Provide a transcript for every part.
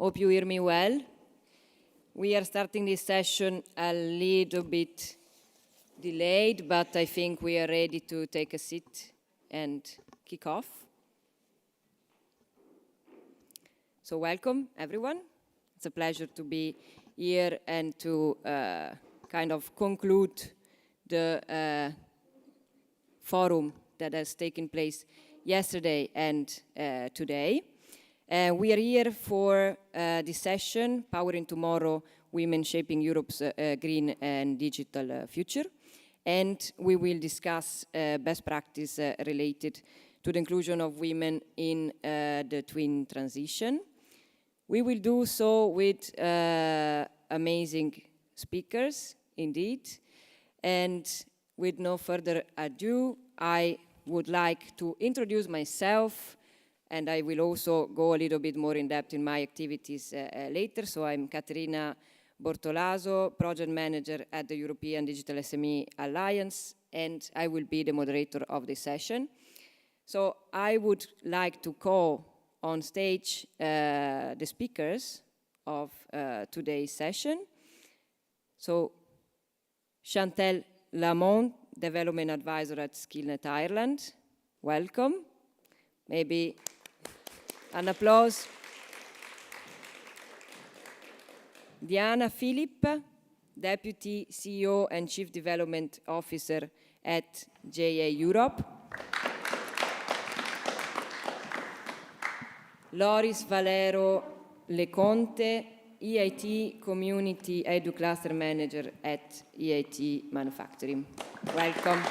Hope you hear me well. We are starting this session a little bit delayed, but I think we are ready to take a seat and kick off. So welcome, everyone. It's a pleasure to be here and to kind of conclude the forum that has taken place yesterday and today. We are here for this session, Powering Tomorrow, Women Shaping Europe's Green and Digital Future. And we will discuss best practice related to the inclusion of women in the twin transition. We will do so with amazing speakers, indeed. And with no further ado, I would like to introduce myself, and I will also go a little bit more in depth in my activities later. So I'm Caterina Bortolaso, Project Manager at the European Digital SME Alliance, and I will be the moderator of this session. So I would like to call on stage the speakers of today's session. So Chantelle Lamont, Development Advisor at Skillnet Ireland, welcome. Maybe an applause. Diana Philip, Deputy CEO and Chief Development Officer at JA Europe. Loris Valero Leconte, EIT Community Edu Cluster Manager at EIT Manufacturing. Welcome.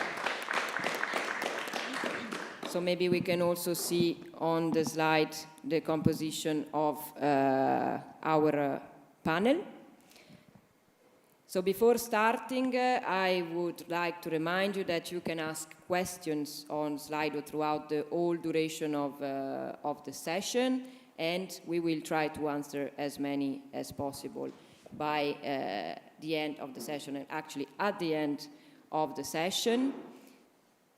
So maybe we can also see on the slide the composition of our panel. So before starting, I would like to remind you that you can ask questions on Slido throughout the whole duration of the session, and we will try to answer as many as possible by the end of the session, and actually at the end of the session.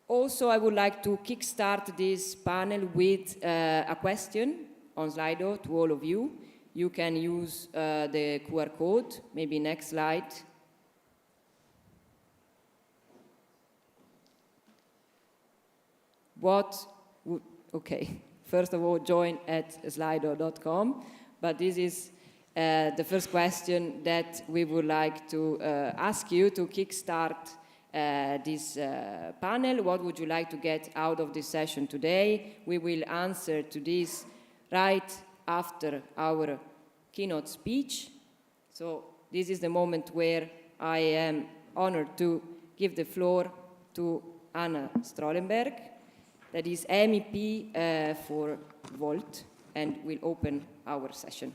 Also, I would like to kickstart this panel with a question on Slido to all of you. You can use the QR code, maybe next slide. First of all, join at slido.com, but this is the first question that we would like to ask you to kickstart this panel. What would you like to get out of this session today? We will answer to this right after our keynote speech. So this is the moment where I am honored to give the floor to Anna Strollenberg, that is MEP for Volt, and will open our session.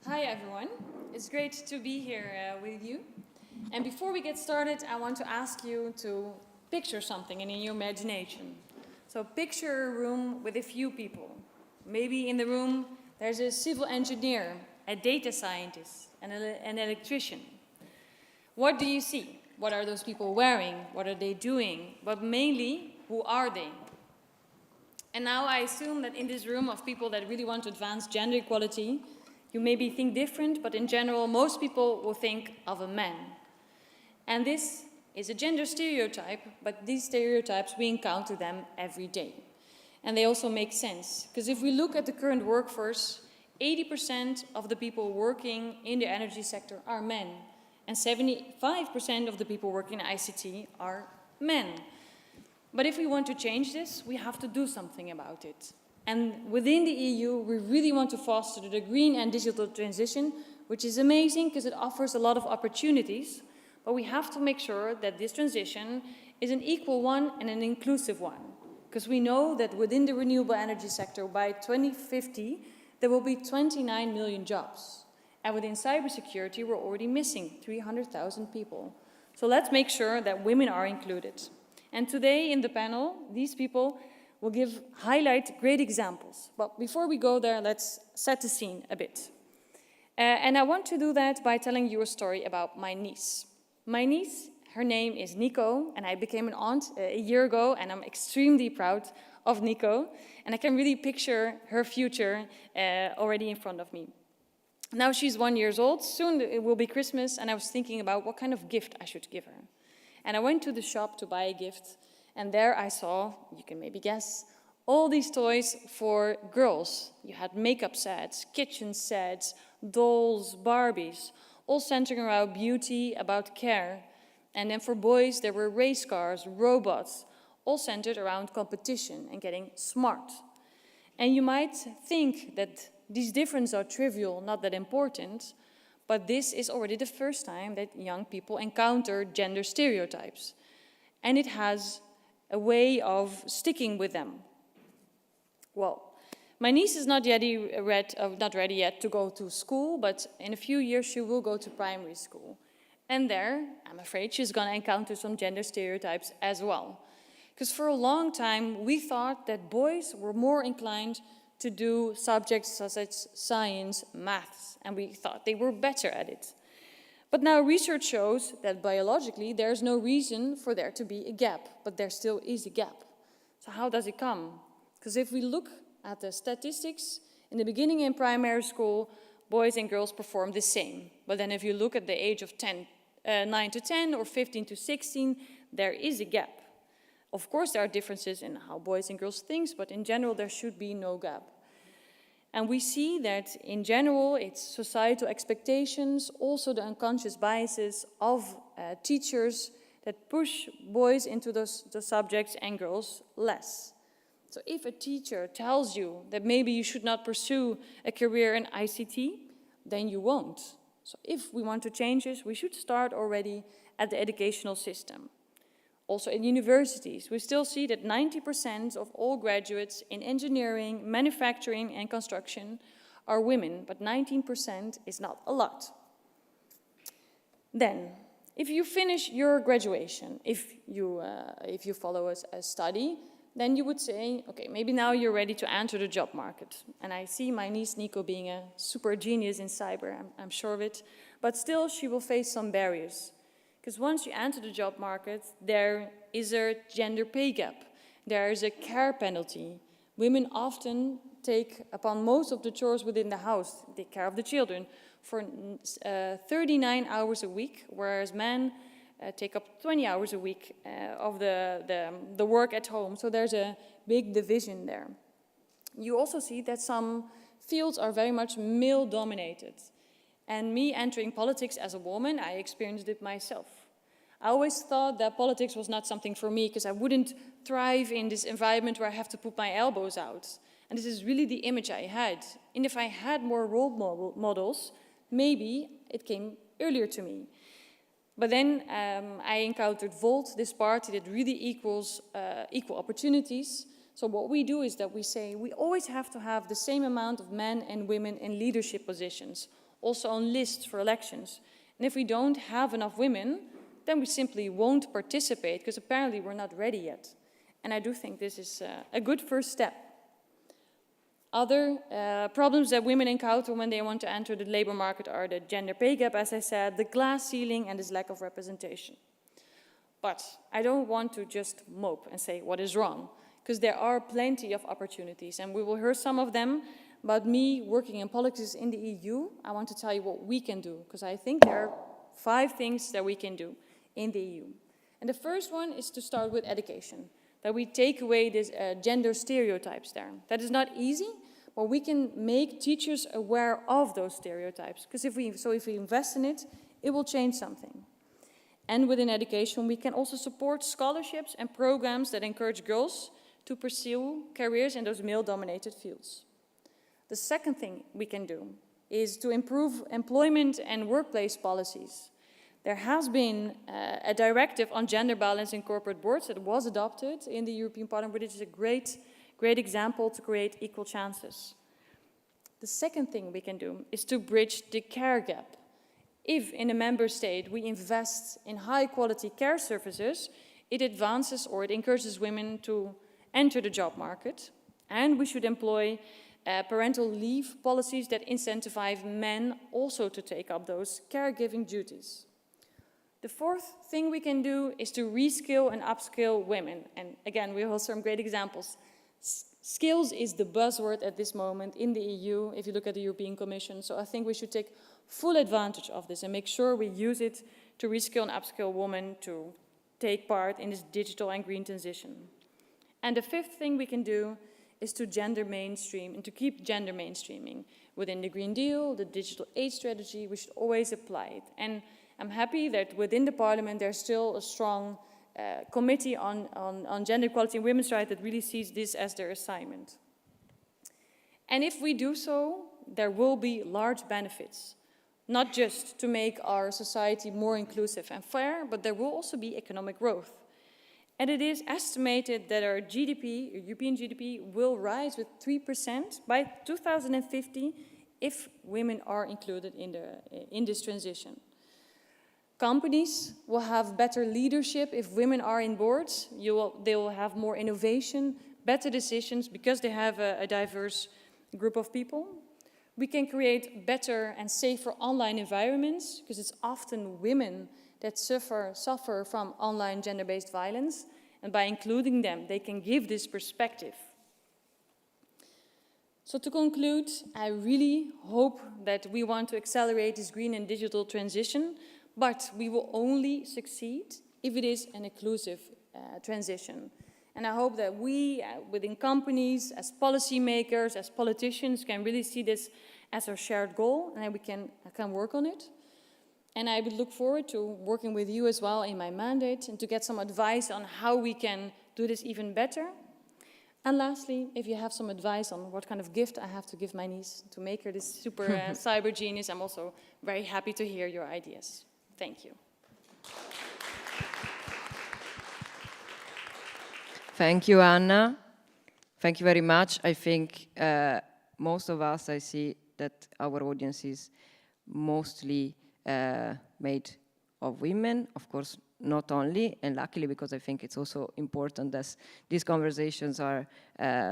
Hi everyone, it's great to be here with you. And before we get started, I want to ask you to picture something in your imagination. So picture a room with a few people. Maybe in the room there's a civil engineer, a data scientist, and an electrician. What do you see? What are those people wearing? What are they doing? But mainly, who are they? And now I assume that in this room of people that really want to advance gender equality, you maybe think different, but in general, most people will think of a man. And this is a gender stereotype, but these stereotypes, we encounter them every day. And they also make sense, because if we look at the current workforce, 80% of the people working in the energy sector are men, and 75% of the people working in ICT are men. But if we want to change this, we have to do something about it. And within the EU, we really want to foster the green and digital transition, which is amazing because it offers a lot of opportunities. But we have to make sure that this transition is an equal one and an inclusive one. Because we know that within the renewable energy sector, by 2050, there will be 29 million jobs. And within cybersecurity, we're already missing 300,000 people. So let's make sure that women are included. And today in the panel, these people will highlight great examples. But before we go there, let's set the scene a bit. And I want to do that by telling you a story about my niece. My niece, her name is Nico, and I became an aunt a year ago, and I'm extremely proud of Nico. And I can really picture her future already in front of me. Now she's 1 year old, soon it will be Christmas, and I was thinking about what kind of gift I should give her. And I went to the shop to buy a gift, and there I saw, you can maybe guess, all these toys for girls. You had makeup sets, kitchen sets, dolls, Barbies, all centering around beauty, about care. And then for boys, there were race cars, robots, all centered around competition and getting smart. And you might think that these differences are trivial, not that important, but this is already the first time that young people encounter gender stereotypes. And it has a way of sticking with them. Well, my niece is not ready yet to go to school, but in a few years she will go to primary school. And there, I'm afraid, she's going to encounter some gender stereotypes as well. Because for a long time, we thought that boys were more inclined to do subjects such as science, maths, and we thought they were better at it. But now research shows that biologically there's no reason for there to be a gap, but there still is a gap. So how does it come? Because if we look at the statistics, in the beginning in primary school, boys and girls perform the same. But then if you look at the age of 9 to 10 or 15 to 16, there is a gap. Of course, there are differences in how boys and girls think, but in general, there should be no gap. And we see that in general, it's societal expectations, also the unconscious biases of teachers that push boys into those subjects and girls less. So if a teacher tells you that maybe you should not pursue a career in ICT, then you won't. So if we want to change this, we should start already at the educational system. Also in universities, we still see that 90% of all graduates in engineering, manufacturing and construction are women, but 19% is not a lot. Then, if you finish your graduation, if you follow a study, then you would say, okay, maybe now you're ready to enter the job market. And I see my niece Nico being a super genius in cyber, I'm sure of it, but still she will face some barriers. Because once you enter the job market, there is a gender pay gap. There is a care penalty. Women often take upon most of the chores within the house, take care of the children, for 39 hours a week, whereas men take up 20 hours a week of the work at home. So there's a big division there. You also see that some fields are very much male-dominated. And me entering politics as a woman, I experienced it myself. I always thought that politics was not something for me because I wouldn't thrive in this environment where I have to put my elbows out. And this is really the image I had. And if I had more role models, maybe it came earlier to me. But then I encountered Volt, this party that really equals equal opportunities. So what we do is that we say we always have to have the same amount of men and women in leadership positions, also on lists for elections. And if we don't have enough women, then we simply won't participate because apparently we're not ready yet. And I do think this is a good first step. Other problems that women encounter when they want to enter the labor market are the gender pay gap, as I said, the glass ceiling, and this lack of representation. But I don't want to just mope and say what is wrong, because there are plenty of opportunities, and we will hear some of them. But me working in politics in the EU, I want to tell you what we can do, because I think there are 5 things that we can do in the EU. And the first one is to start with education, that we take away these gender stereotypes there. That is not easy, but we can make teachers aware of those stereotypes, because if we invest in it, it will change something. And within education, we can also support scholarships and programs that encourage girls to pursue careers in those male-dominated fields. The second thing we can do is to improve employment and workplace policies. There has been a directive on gender balance in corporate boards that was adopted in the European Parliament, which is a great example to create equal chances. The second thing we can do is to bridge the care gap. If in a member state we invest in high-quality care services, it advances or it encourages women to enter the job market. And we should employ parental leave policies that incentivize men also to take up those caregiving duties. The fourth thing we can do is to reskill and upskill women. And again, we have some great examples. Skills is the buzzword at this moment in the EU, if you look at the European Commission. So I think we should take full advantage of this and make sure we use it to reskill and upskill women to take part in this digital and green transition. And the fifth thing we can do is to gender mainstream and to keep gender mainstreaming. Within the Green Deal, the Digital Age Strategy, we should always apply it. And I'm happy that within the Parliament there's still a strong committee on gender equality and women's rights that really sees this as their assignment. And if we do so, there will be large benefits, not just to make our society more inclusive and fair, but there will also be economic growth. And it is estimated that our GDP, European GDP, will rise with 3% by 2050 if women are included in this transition. Companies will have better leadership if women are in boards. They will have more innovation, better decisions, because they have a diverse group of people. We can create better and safer online environments, because it's often women that suffer from online gender-based violence. And by including them, they can give this perspective. So to conclude, I really hope that we want to accelerate this green and digital transition, but we will only succeed if it is an inclusive transition. And I hope that we, within companies, as policymakers, as politicians, can really see this as our shared goal, and that we can work on it. And I would look forward to working with you as well in my mandate and to get some advice on how we can do this even better. And lastly, if you have some advice on what kind of gift I have to give my niece to make her this super cyber genius, I'm also very happy to hear your ideas. Thank you. Thank you, Anna. Thank you very much. I think most of us, I see that our audience is mostly made of women, of course, not only, and luckily, because I think it's also important that these conversations are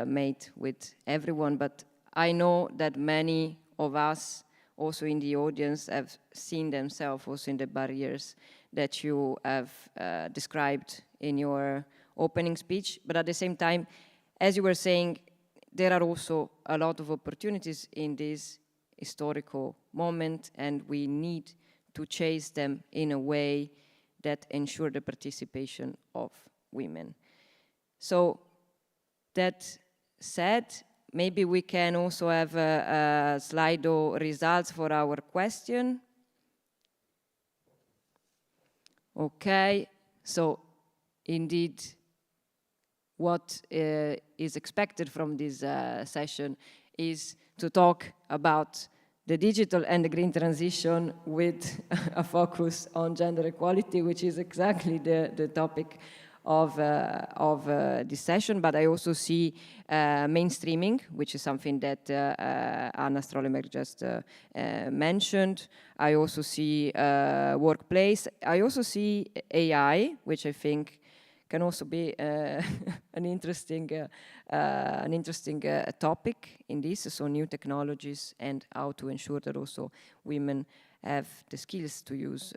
made with everyone, but I know that many of us also in the audience have seen themselves also in the barriers that you have described in your opening speech. But at the same time, as you were saying, there are also a lot of opportunities in this historical moment, and we need to chase them in a way that ensure the participation of women. So that said, maybe we can also have a Slido results for our question. Okay, so indeed, what is expected from this session is to talk about the digital and the green transition with a focus on gender equality, which is exactly the topic of this session. But I also see mainstreaming, which is something that Anna Strollenberg just mentioned. I also see workplace. I also see AI, which I think can also be an interesting topic in this, so new technologies and how to ensure that also women have the skills to use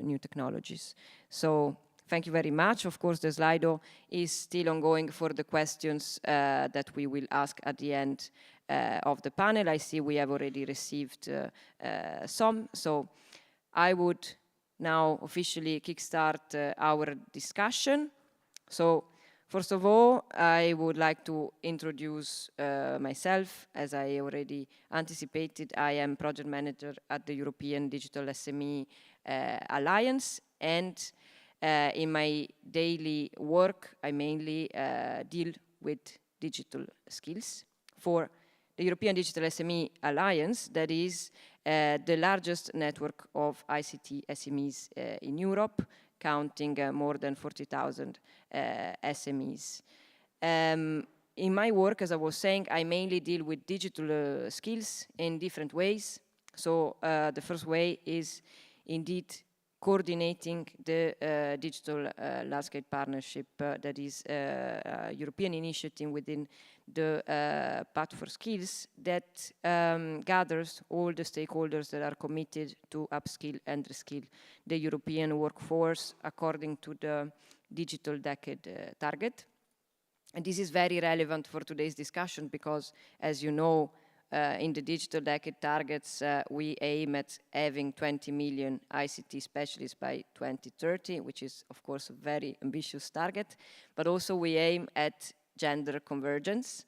new technologies. So thank you very much. Of course, the Slido is still ongoing for the questions that we will ask at the end of the panel. I see we have already received some, so I would now officially kickstart our discussion. So, first of all, I would like to introduce myself. As I already anticipated, I am project manager at the European Digital SME Alliance, and in my daily work, I mainly deal with digital skills. For the European Digital SME Alliance, that is the largest network of ICT SMEs in Europe, counting more than 40,000 SMEs. In my work, as I was saying, I mainly deal with digital skills in different ways. So the first way is indeed coordinating the Digital Landscape Partnership that is a European initiative within the Pact for Skills that gathers all the stakeholders that are committed to upskill and reskill the European workforce according to the Digital Decade target. And this is very relevant for today's discussion because, as you know, in the Digital Decade targets, we aim at having 20 million ICT specialists by 2030, which is, of course, a very ambitious target. But also we aim at gender convergence.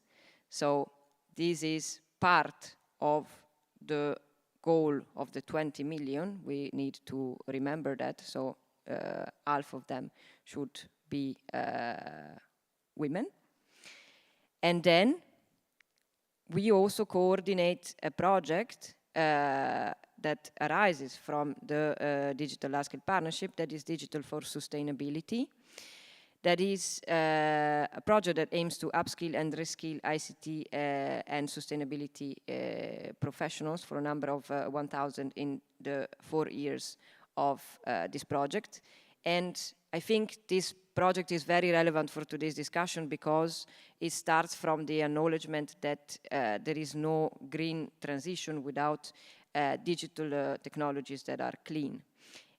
So this is part of the goal of the 20 million. We need to remember that. So half of them should be women. And then we also coordinate a project that arises from the Digital Landscape Partnership, that is Digital for Sustainability. That is a project that aims to upskill and reskill ICT and sustainability professionals for a number of 1,000 in the 4 years of this project. And I think this project is very relevant for today's discussion because it starts from the acknowledgement that there is no green transition without digital technologies that are clean.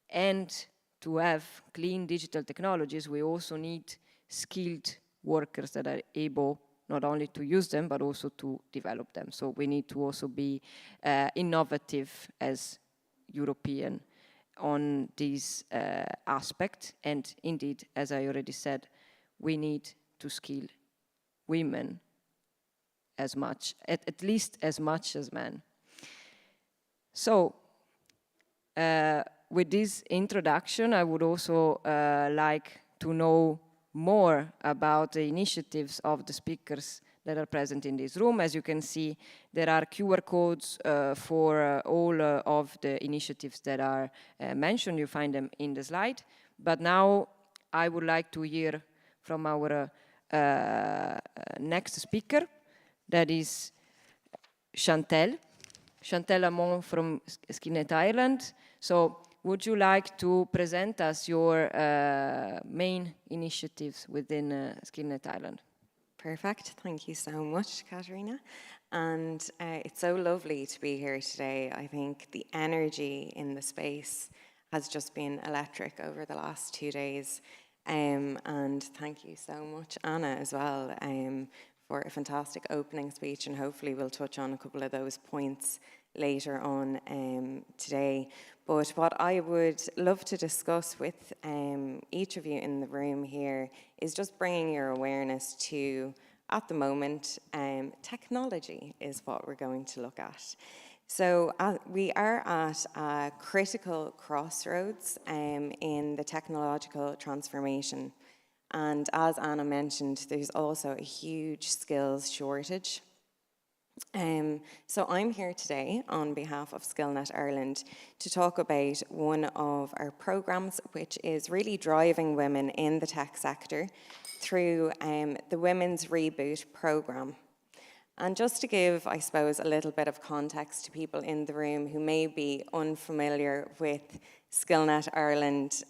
And to have clean digital technologies, we also need skilled workers that are able not only to use them, but also to develop them. So we need to also be innovative as European on this aspect. And indeed, as I already said, we need to skill women as much, at least as much as men. So with this introduction, I would also like to know more about the initiatives of the speakers that are present in this room. As you can see, there are QR codes for all of the initiatives that are mentioned. You find them in the slide. But now I would like to hear from our next speaker, that is Chantelle Amon from Skillnet Ireland. So would you like to present us your main initiatives within Skillnet Ireland? Perfect. Thank you so much, Katerina. And it's so lovely to be here today. I think the energy in the space has just been electric over the last 2 days. And thank you so much, Anna, as well, for a fantastic opening speech. And hopefully we'll touch on a couple of those points later on today. But what I would love to discuss with each of you in the room here is just bringing your awareness to, at the moment, technology is what we're going to look at. So we are at a critical crossroads in the technological transformation. And as Anna mentioned, there's also a huge skills shortage. So I'm here today on behalf of Skillnet Ireland to talk about one of our programs, which is really driving women in the tech sector through the Women's Reboot program. And just to give, I suppose, a little bit of context to people in the room who may be unfamiliar with Skillnet Ireland,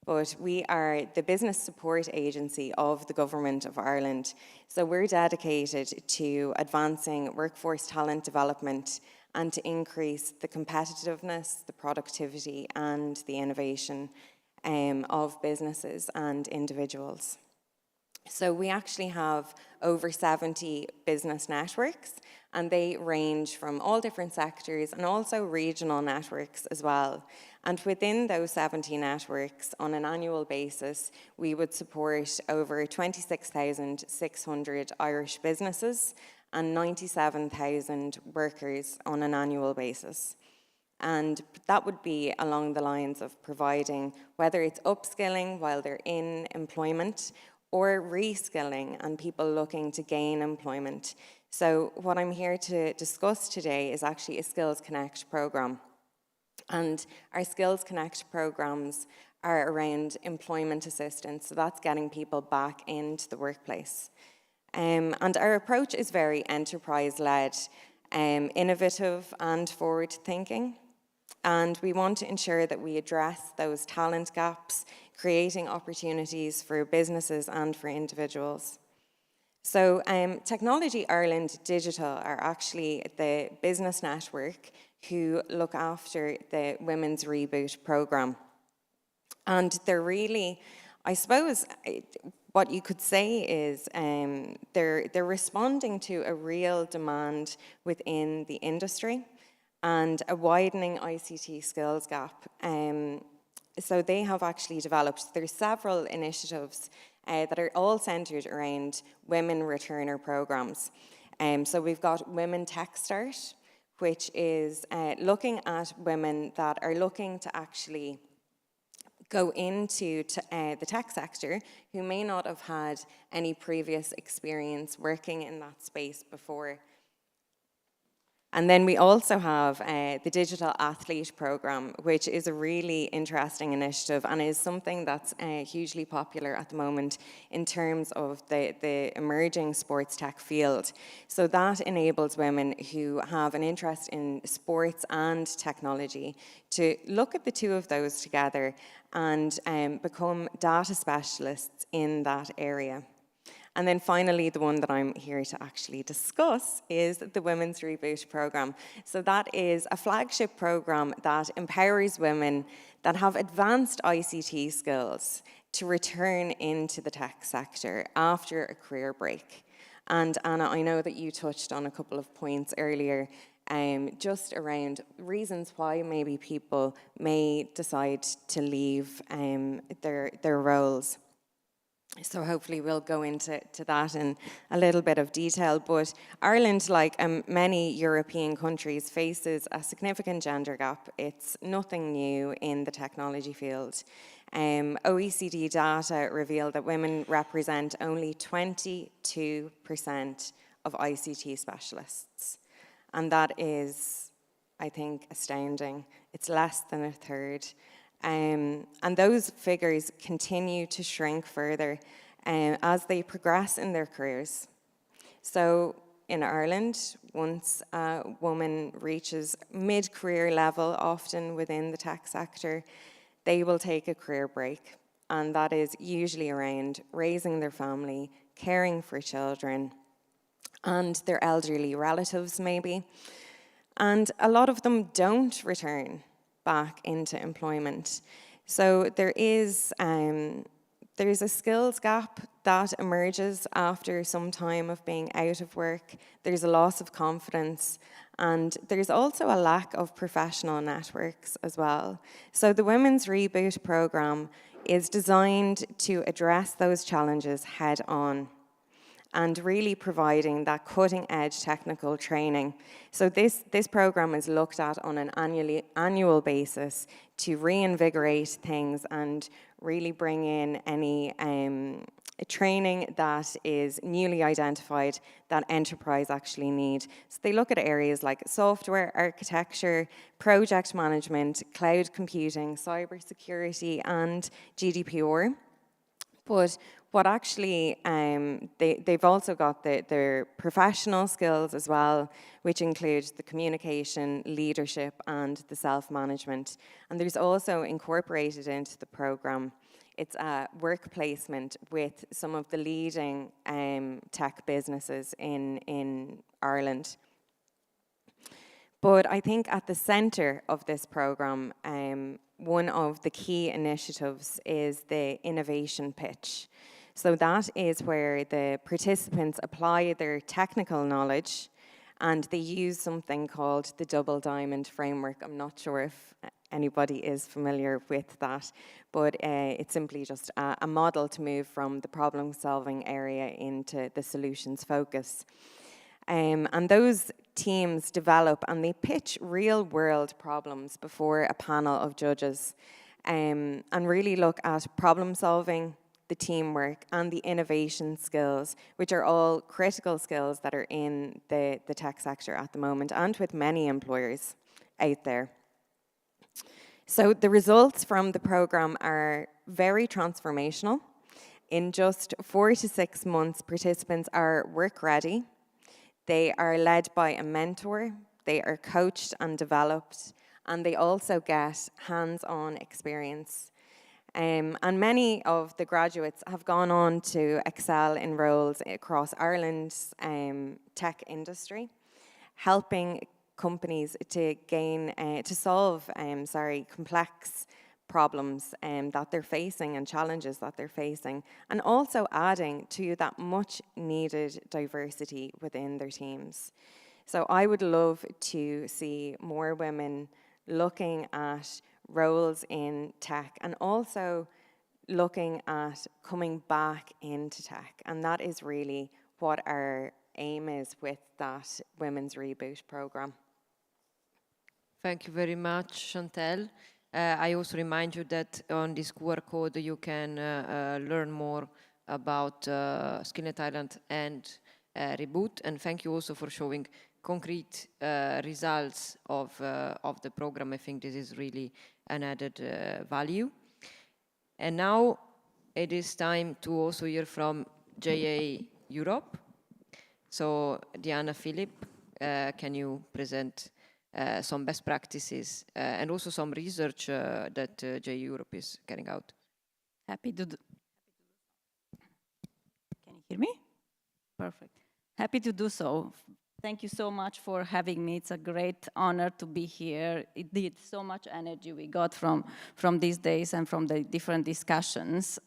but we are the business support agency of the Government of Ireland. So we're dedicated to advancing workforce talent development and to increase the competitiveness, the productivity, and the innovation of businesses and individuals. So we actually have over 70 business networks, and they range from all different sectors and also regional networks as well. And within those 70 networks, on an annual basis, we would support over 26,600 Irish businesses and 97,000 workers on an annual basis. And that would be along the lines of providing, whether it's upskilling while they're in employment or reskilling and people looking to gain employment. So what I'm here to discuss today is actually a Skills Connect program. And our Skills Connect programs are around employment assistance. So that's getting people back into the workplace. And our approach is very enterprise-led, innovative and forward-thinking. And we want to ensure that we address those talent gaps, creating opportunities for businesses and for individuals. So Technology Ireland Digital are actually the business network who look after the Women's Reboot programme. And they're really, I suppose, what you could say is they're responding to a real demand within the industry and a widening ICT skills gap. So they have actually developed, there's several initiatives that are all centred around women returner programmes. So we've got Women Tech Start, which is looking at women that are looking to actually go into the tech sector who may not have had any previous experience working in that space before. And then we also have the Digital Athlete Programme, which is a really interesting initiative and is something that's hugely popular at the moment in terms of the emerging sports tech field. So that enables women who have an interest in sports and technology to look at the two of those together and become data specialists in that area. And then finally, the one that I'm here to actually discuss is the Women's Reboot programme. So that is a flagship programme that empowers women that have advanced ICT skills to return into the tech sector after a career break. And Anna, I know that you touched on a couple of points earlier just around reasons why maybe people may decide to leave their roles. So hopefully we'll go into that in a little bit of detail. But Ireland, like many European countries, faces a significant gender gap. It's nothing new in the technology field. OECD data reveal that women represent only 22% of ICT specialists. And that is, I think, astounding. It's less than a third. And those figures continue to shrink further as they progress in their careers. So in Ireland, once a woman reaches mid-career level, often within the tech sector, they will take a career break. And that is usually around raising their family, caring for children, and their elderly relatives maybe. And a lot of them don't return back into employment. So there's a skills gap that emerges after some time of being out of work. There's a loss of confidence, and there's also a lack of professional networks as well. So the Women's Reboot programme is designed to address those challenges head on, and really providing that cutting-edge technical training. So this program is looked at on an annual basis to reinvigorate things and really bring in any training that is newly identified that enterprise actually need. So they look at areas like software architecture, project management, cloud computing, cybersecurity, and GDPR. But what actually, they've also got their professional skills as well, which include the communication, leadership, and the self-management. And there's also incorporated into the programme, it's a work placement with some of the leading tech businesses in Ireland. But I think at the centre of this programme, one of the key initiatives is the innovation pitch. So that is where the participants apply their technical knowledge and they use something called the Double Diamond Framework. I'm not sure if anybody is familiar with that, but it's simply just a model to move from the problem-solving area into the solutions focus. And those teams develop and they pitch real-world problems before a panel of judges and really look at problem-solving, the teamwork, and the innovation skills, which are all critical skills that are in the tech sector at the moment and with many employers out there. So the results from the programme are very transformational. In just 4 to 6 months, participants are work ready. They are led by a mentor, they are coached and developed, and they also get hands-on experience. And many of the graduates have gone on to excel in roles across Ireland's tech industry, helping companies to solve complex problems that they're facing and challenges that they're facing, and also adding to that much needed diversity within their teams. So I would love to see more women looking at roles in tech and also looking at coming back into tech. And that is really what our aim is with that Women's Reboot program. Thank you very much, Chantel. I also remind you that on this QR code you can learn more about Skillnet Ireland and Reboot. And thank you also for showing concrete results of the program. I think this is really an added value. And now it is time to also hear from JA Europe. So Diana Philip, can you present some best practices and also some research that JA Europe is carrying out? Happy to do. Can you hear me? Perfect. Happy to do so. Thank you so much for having me. It's a great honor to be here. It did so much energy we got from these days and from the different discussions.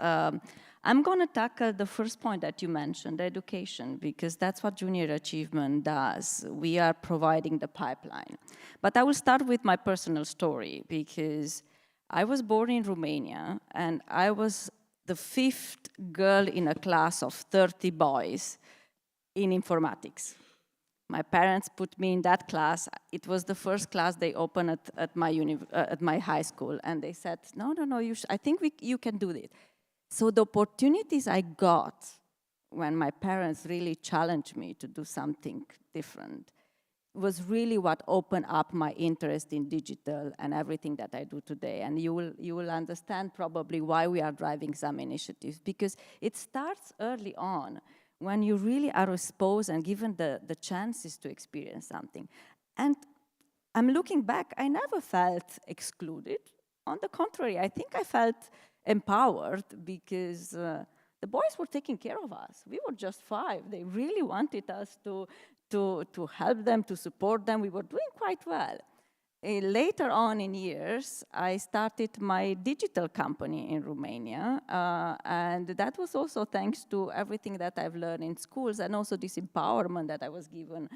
I'm going to tackle the first point that you mentioned, education, because that's what Junior Achievement does. We are providing the pipeline. But I will start with my personal story, because I was born in Romania, and I was the 5th girl in a class of 30 boys in informatics. My parents put me in that class. It was the first class they opened at my high school, and they said, no, I think you can do it. So the opportunities I got when my parents really challenged me to do something different was really what opened up my interest in digital and everything that I do today. And you will understand probably why we are driving some initiatives, because it starts early on when you really are exposed and given the chances to experience something. And I'm looking back, I never felt excluded. On the contrary, I think I felt empowered, because the boys were taking care of us. We were just 5. They really wanted us to help them, to support them. We were doing quite well. Later on in years, I started my digital company in Romania, and that was also thanks to everything that I've learned in schools, and also this empowerment that I was given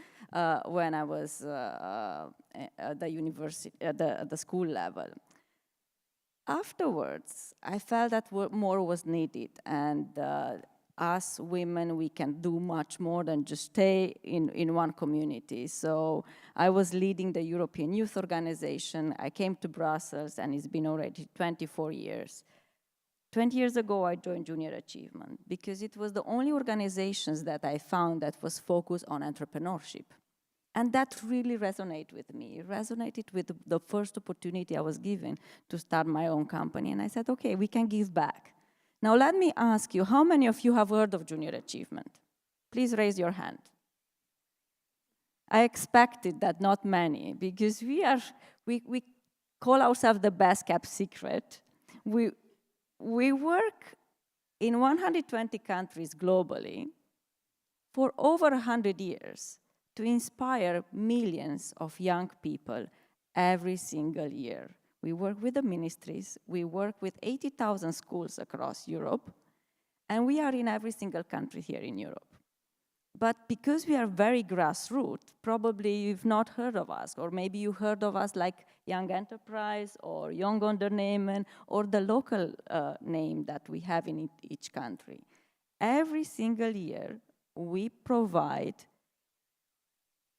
when I was at the university, at the school level. Afterwards, I felt that more was needed, and us women, we can do much more than just stay in one community. So I was leading the European Youth Organization. I came to Brussels, and it's been already 24 years. 20 years ago, I joined Junior Achievement, because it was the only organizations that I found that was focused on entrepreneurship. And that really resonated with me. It resonated with the first opportunity I was given to start my own company. And I said, okay, we can give back. Now let me ask you, how many of you have heard of Junior Achievement? Please raise your hand. I expected that not many, because we call ourselves the best kept secret. We work in 120 countries globally for over 100 years. To inspire millions of young people every single year. We work with the ministries, we work with 80,000 schools across Europe, and we are in every single country here in Europe. But because we are very grassroots, probably you've not heard of us, or maybe you heard of us like Young Enterprise or Young Ondernemen, or the local name that we have in each country. Every single year, we provide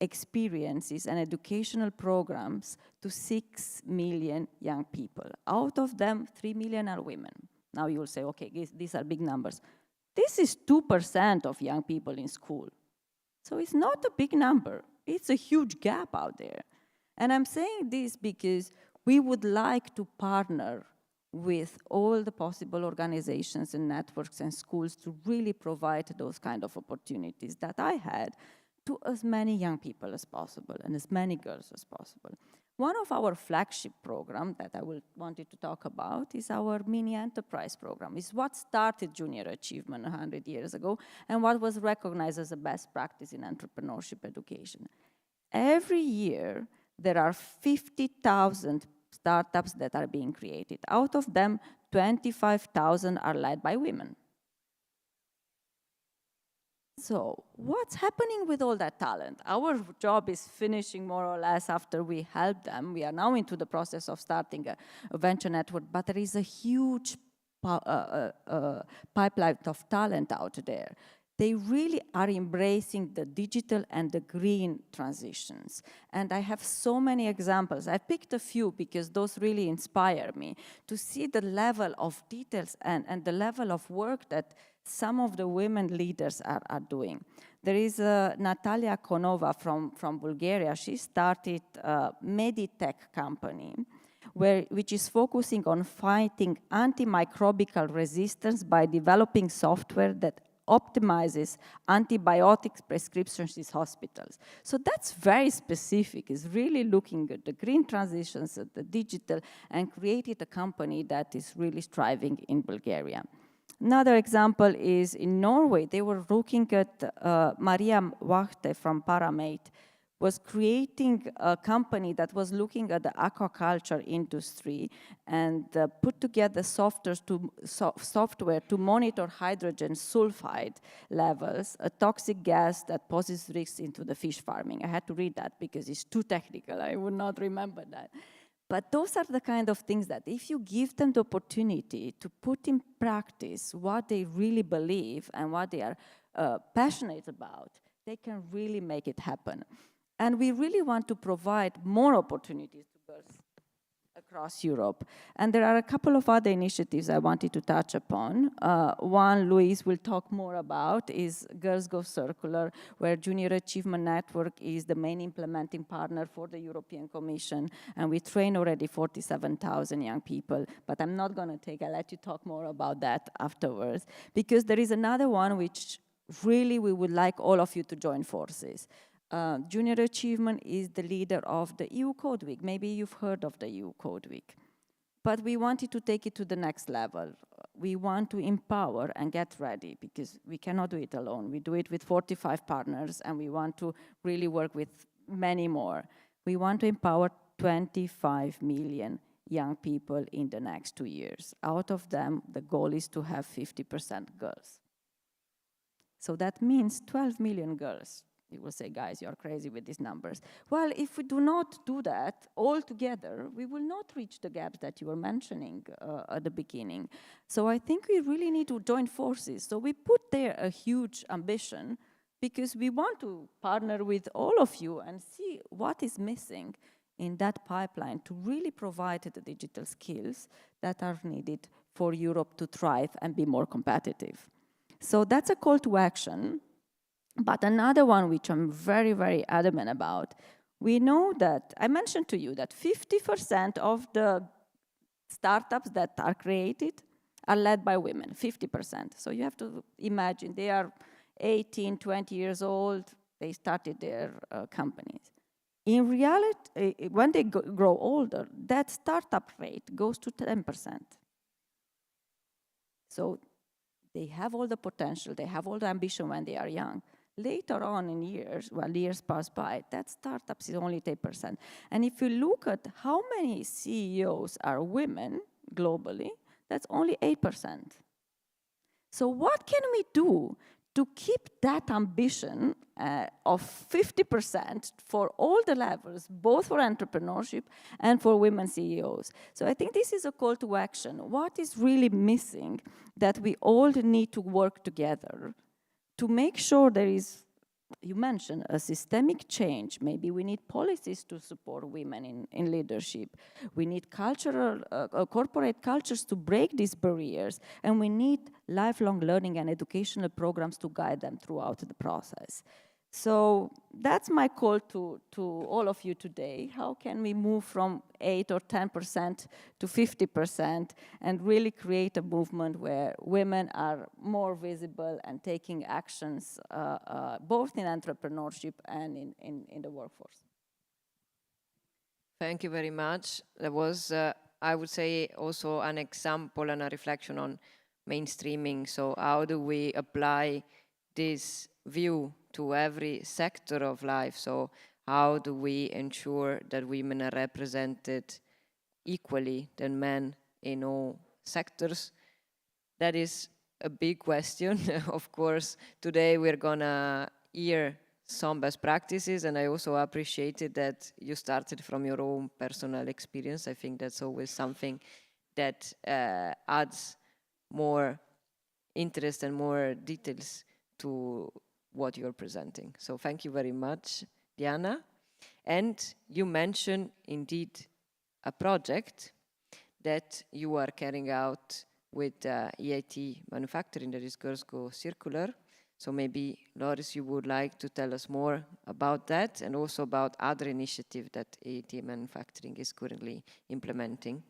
experiences and educational programs to 6 million young people. Out of them, 3 million are women. Now you'll say, okay, these are big numbers. This is 2% of young people in school. So it's not a big number. It's a huge gap out there. And I'm saying this because we would like to partner with all the possible organizations and networks and schools to really provide those kind of opportunities that I had to as many young people as possible and as many girls as possible. One of our flagship programs that I wanted to talk about is our mini enterprise program. It's what started Junior Achievement 100 years ago and what was recognized as a best practice in entrepreneurship education. Every year, there are 50,000 startups that are being created. Out of them, 25,000 are led by women. So what's happening with all that talent? Our job is finishing more or less after we help them. We are now into the process of starting a venture network, but there is a huge pipeline of talent out there. They really are embracing the digital and the green transitions. And I have so many examples. I picked a few because those really inspire me to see the level of details and the level of work that some of the women leaders are doing. There is Natalia Konova from Bulgaria. She started a Meditech company which is focusing on fighting antimicrobial resistance by developing software that optimizes antibiotics prescriptions in hospitals. So that's very specific. It's really looking at the green transitions, at the digital, and created a company that is really thriving in Bulgaria. Another example is in Norway. They were looking at Maria Wachte from Paramate was creating a company that was looking at the aquaculture industry and put together software to monitor hydrogen sulfide levels, a toxic gas that poses risks into the fish farming. I had to read that because it's too technical. I would not remember that. But those are the kind of things that if you give them the opportunity to put in practice what they really believe and what they are passionate about, they can really make it happen. And we really want to provide more opportunities to girls across Europe. And there are a couple of other initiatives I wanted to touch upon. One, Louise will talk more about, is Girls Go Circular, where Junior Achievement Network is the main implementing partner for the European Commission. And we train already 47,000 young people. But I'm not going to I'll let you talk more about that afterwards. Because there is another one which really we would like all of you to join forces. Junior Achievement is the leader of the EU Code Week. Maybe you've heard of the EU Code Week. But we wanted to take it to the next level. We want to empower and get ready because we cannot do it alone. We do it with 45 partners and we want to really work with many more. We want to empower 25 million young people in the next 2 years. Out of them, the goal is to have 50% girls. So that means 12 million girls. You will say, guys, you're crazy with these numbers. Well, if we do not do that all together, we will not reach the gaps that you were mentioning at the beginning. So I think we really need to join forces. So we put there a huge ambition because we want to partner with all of you and see what is missing in that pipeline to really provide the digital skills that are needed for Europe to thrive and be more competitive. So that's a call to action. But another one which I'm very, very adamant about, we know that, I mentioned to you that 50% of the startups that are created are led by women, 50%. So you have to imagine they are 18, 20 years old, they started their companies. In reality, when they grow older, that startup rate goes to 10%. So they have all the potential, they have all the ambition when they are young. Later on in years, while years pass by, that startups is only 10%. And if you look at how many CEOs are women globally, that's only 8%. So what can we do to keep that ambition of 50% for all the levels, both for entrepreneurship and for women CEOs? So I think this is a call to action. What is really missing that we all need to work together to make sure there is, you mentioned, a systemic change. Maybe we need policies to support women in leadership. We need cultural, corporate cultures to break these barriers. And we need lifelong learning and educational programs to guide them throughout the process. So that's my call to all of you today. How can we move from 8 or 10% to 50% and really create a movement where women are more visible and taking actions both in entrepreneurship and in the workforce? Thank you very much. That was, I would say, also an example and a reflection on mainstreaming. So how do we apply this view to every sector of life? So how do we ensure that women are represented equally than men in all sectors? That is a big question. Of course, today we're gonna hear some best practices, and I also appreciated that you started from your own personal experience. I think that's always something that adds more interest and more details to what you're presenting. So thank you very much, Diana. And you mentioned indeed a project that you are carrying out with EIT Manufacturing, that is Girls Go Circular. So maybe, Loris, you would like to tell us more about that and also about other initiatives that EIT Manufacturing is currently implementing.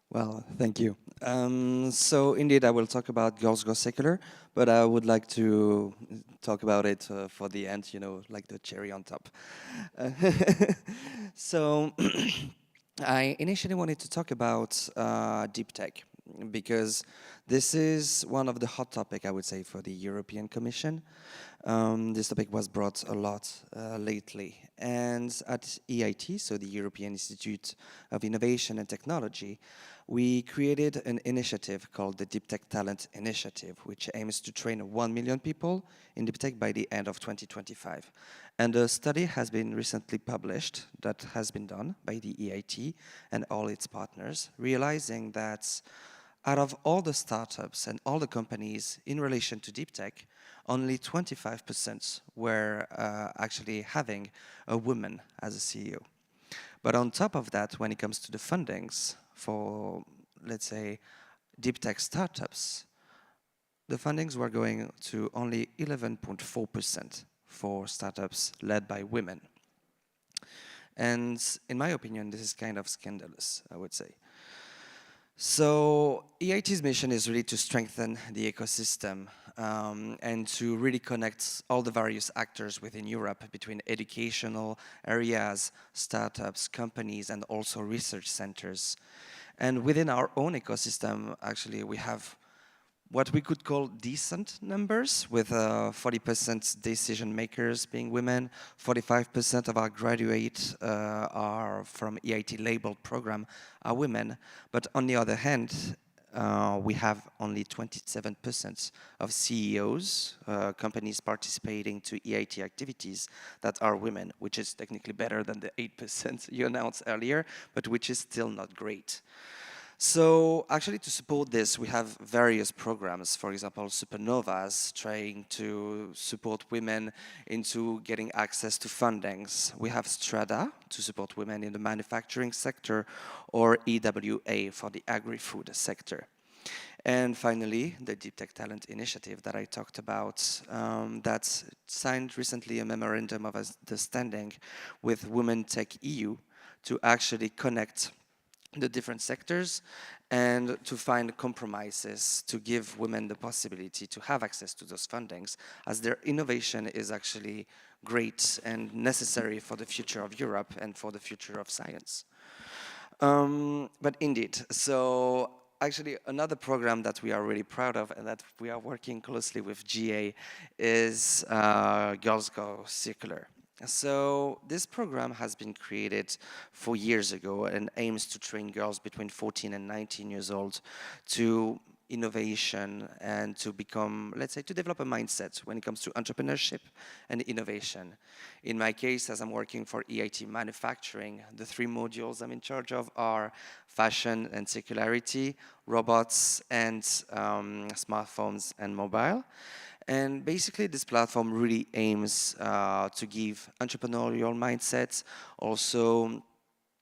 Well, thank you. So indeed, I will talk about Girls Go Secular, but I would like to talk about it for the end, you know, like the cherry on top. So I initially wanted to talk about deep tech, because this is one of the hot topic, I would say, for the European Commission. This topic was brought a lot lately. And at EIT, so the European Institute of Innovation and Technology, we created an initiative called the Deep Tech Talent Initiative, which aims to train 1 million people in deep tech by the end of 2025. And a study has been recently published that has been done by the EIT and all its partners, realizing that out of all the startups and all the companies in relation to deep tech, only 25% were actually having a woman as a CEO. But on top of that, when it comes to the fundings for, let's say, deep tech startups, the fundings were going to only 11.4% for startups led by women. And in my opinion, this is kind of scandalous, I would say. So EIT's mission is really to strengthen the ecosystem and to really connect all the various actors within Europe between educational areas, startups, companies, and also research centers. And within our own ecosystem, actually, we have what we could call decent numbers, with 40% decision makers being women, 45% of our graduates are from EIT labeled program are women. But on the other hand, we have only 27% of CEOs, companies participating to EIT activities that are women, which is technically better than the 8% you announced earlier, but which is still not great. So actually, to support this, we have various programs. For example, Supernovas, trying to support women into getting access to fundings. We have Strada to support women in the manufacturing sector, or EWA for the agri-food sector. And finally, the Deep Tech Talent Initiative that I talked about, that signed recently a memorandum of understanding with Women Tech EU to actually connect the different sectors and to find compromises to give women the possibility to have access to those fundings, as their innovation is actually great and necessary for the future of Europe and for the future of science. But indeed, so actually another program that we are really proud of and that we are working closely with GA is Girls Go Circular. So this program has been created 4 years ago and aims to train girls between 14 and 19 years old to innovation and to become, let's say, to develop a mindset when it comes to entrepreneurship and innovation. In my case, as I'm working for EIT Manufacturing, the 3 modules I'm in charge of are fashion and circularity, robots, and smartphones and mobile. And basically, this platform really aims to give entrepreneurial mindsets, also,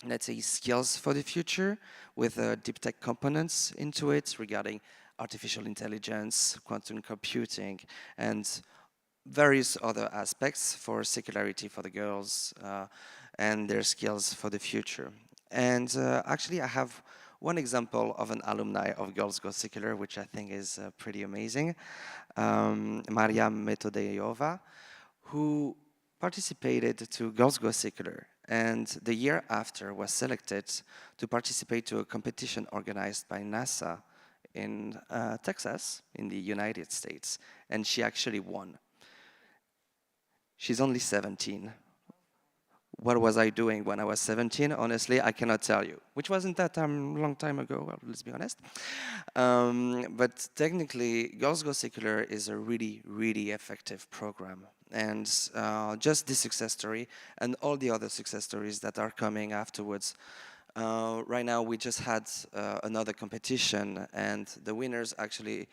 let's say, skills for the future with deep tech components into it regarding artificial intelligence, quantum computing, and various other aspects for circularity for the girls and their skills for the future. And actually, I have one example of an alumni of Girls Go Circular, which I think is pretty amazing, Maria Metodeyova, who participated to Girls Go Circular. and the year after was selected to participate to a competition organized by NASA in Texas, in the United States, and she actually won. She's only 17. What was I doing when I was 17? Honestly, I cannot tell you, which wasn't that long time ago, well, let's be honest. But technically, Girls Go Secular is a really, really effective program. And just this success story and all the other success stories that are coming afterwards. Right now, we just had another competition, and the winners actually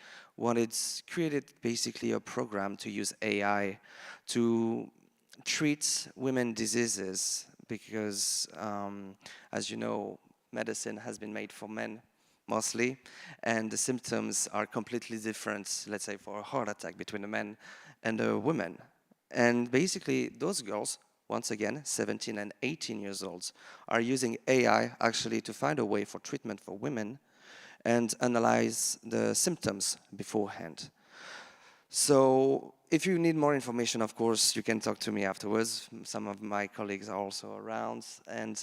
created basically a program to use AI to treat women diseases, because as you know, medicine has been made for men mostly, and the symptoms are completely different, let's say for a heart attack, between a man and a woman. And basically those girls, once again 17 and 18 years old, are using AI actually to find a way for treatment for women and analyze the symptoms beforehand. So if you need more information, of course, you can talk to me afterwards. Some of my colleagues are also around. And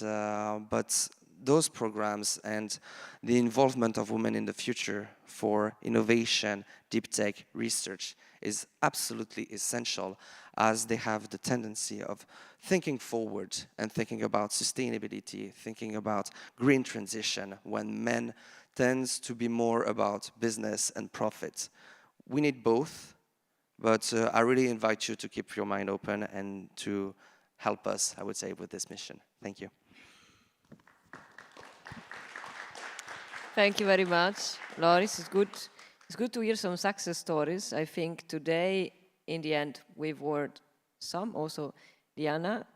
but those programs and the involvement of women in the future for innovation, deep tech, research is absolutely essential, as they have the tendency of thinking forward and thinking about sustainability, thinking about green transition, when men tends to be more about business and profit. We need both, but I really invite you to keep your mind open and to help us, I would say, with this mission. Thank you. Thank you very much, Loris. It's good to hear some success stories. I think today, in the end, we've heard some. Also, Diana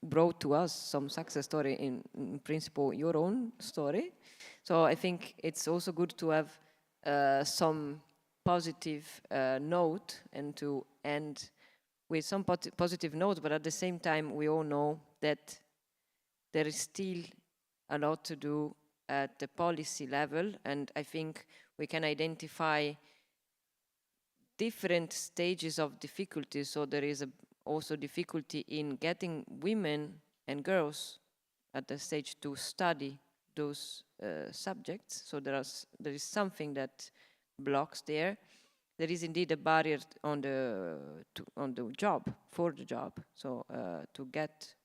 brought to us some success story, in principle, your own story. So I think it's also good to have some positive note and to end with some positive notes, but at the same time, we all know that there is still a lot to do at the policy level, and I think we can identify different stages of difficulty. So there is also difficulty in getting women and girls at the stage to study those subjects. So there is something that blocks there. There is indeed a barrier on the job, for the job, so to get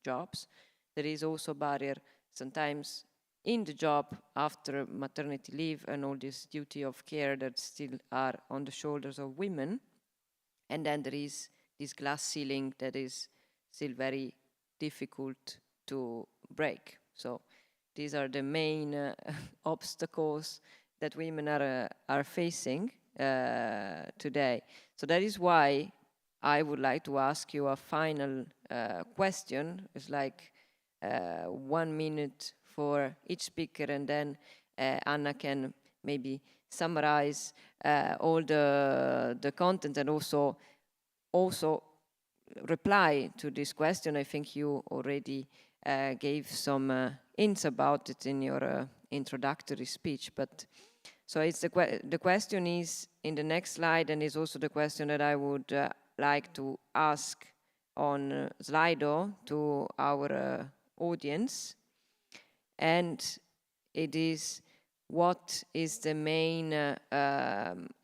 jobs. There is also a barrier sometimes in the job after maternity leave and all this duty of care that still are on the shoulders of women. And then there is this glass ceiling that is still very difficult to break. So these are the main obstacles that women are facing today. So that is why I would like to ask you a final question. It's like 1 minute for each speaker, and then Anna can maybe summarize all the content and also reply to this question. I think you already gave some hints about it in your introductory speech, but so it's the question is in the next slide, and is also the question that I would like to ask on Slido to our audience. And it is, what is the main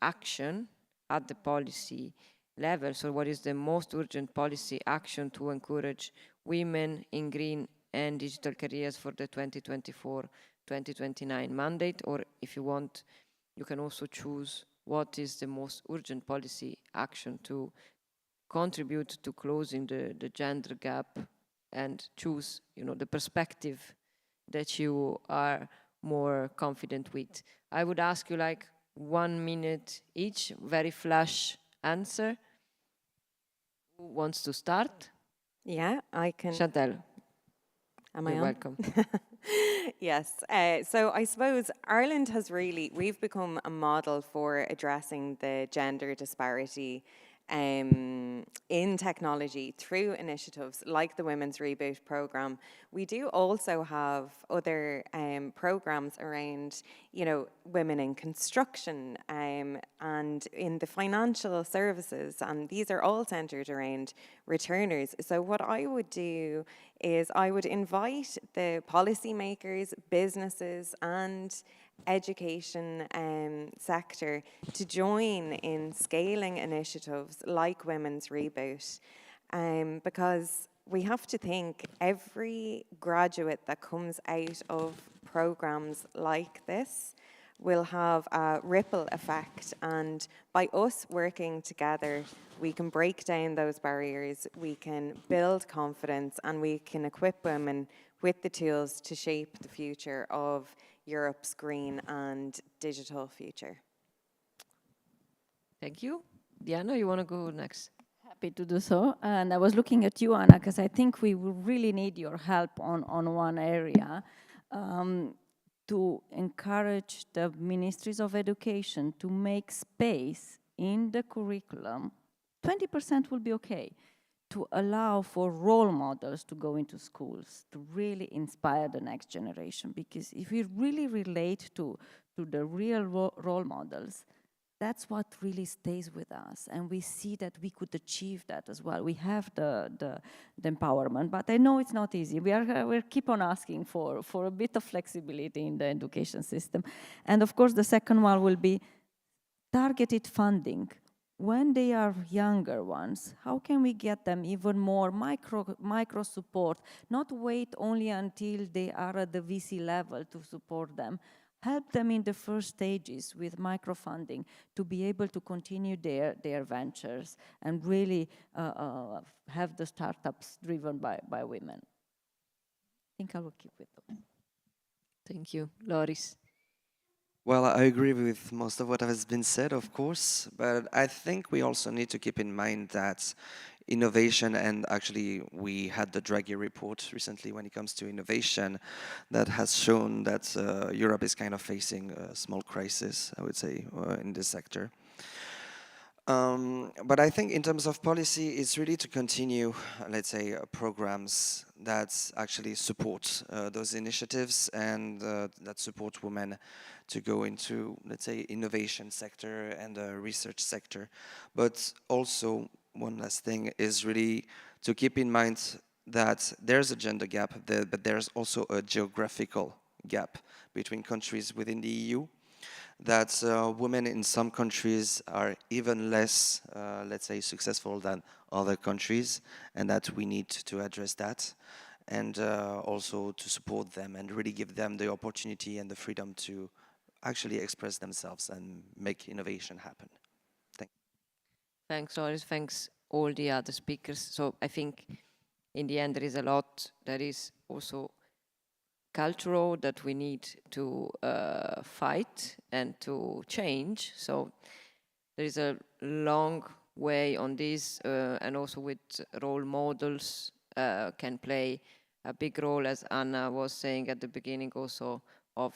action at the policy level? So what is the most urgent policy action to encourage women in green and digital careers for the 2024-2029 mandate? Or if you want, you can also choose what is the most urgent policy action to contribute to closing the gender gap, and choose, the perspective that you are more confident with. I would ask you like 1 minute each, very flash answer. Who wants to start? Yeah, I can. Chantal. Am You're I on? welcome. Yes. So I suppose Ireland we've become a model for addressing the gender disparity in technology through initiatives like the Women's Reboot Programme. We do also have other programs around, you know, women in construction and in the financial services, and these are all centred around returners. So what I would do is I would invite the policymakers, businesses and education sector to join in scaling initiatives like Women's Reboot, because we have to think every graduate that comes out of programs like this will have a ripple effect, and by us working together we can break down those barriers, we can build confidence, and we can equip women with the tools to shape the future of Europe's green and digital future. Thank you. Diana, you want to go next? Happy to do so. And I was looking at you, Anna, because I think we will really need your help on one area, to encourage the ministries of education to make space in the curriculum. 20% will be okay, to allow for role models to go into schools, to really inspire the next generation. Because if we really relate to the real role models, that's what really stays with us. And we see that we could achieve that as well. We have the empowerment, but I know it's not easy. We keep on asking for a bit of flexibility in the education system. And of course, the second one will be targeted funding. When they are younger ones, how can we get them even more micro support? Not wait only until they are at the VC level to support them. Help them in the first stages with microfunding to be able to continue their ventures and really have the startups driven by women. I think I will keep with them. Thank you. Loris. Well, I agree with most of what has been said, of course, but I think we also need to keep in mind that innovation, and actually we had the Draghi report recently when it comes to innovation that has shown that Europe is kind of facing a small crisis, I would say, in this sector. But I think in terms of policy, it's really to continue, let's say, programs that actually support those initiatives and that support women to go into, let's say, innovation sector and the research sector. But also, one last thing is really to keep in mind that there's a gender gap, but there's also a geographical gap between countries within the EU, that women in some countries are even less, let's say, successful than other countries, and that we need to address that, and also to support them and really give them the opportunity and the freedom to actually express themselves and make innovation happen. Thanks, Loris. Thanks all the other speakers. So I think in the end there is a lot that is also cultural that we need to fight and to change. So there is a long way on this, and also with role models can play a big role, as Anna was saying at the beginning also of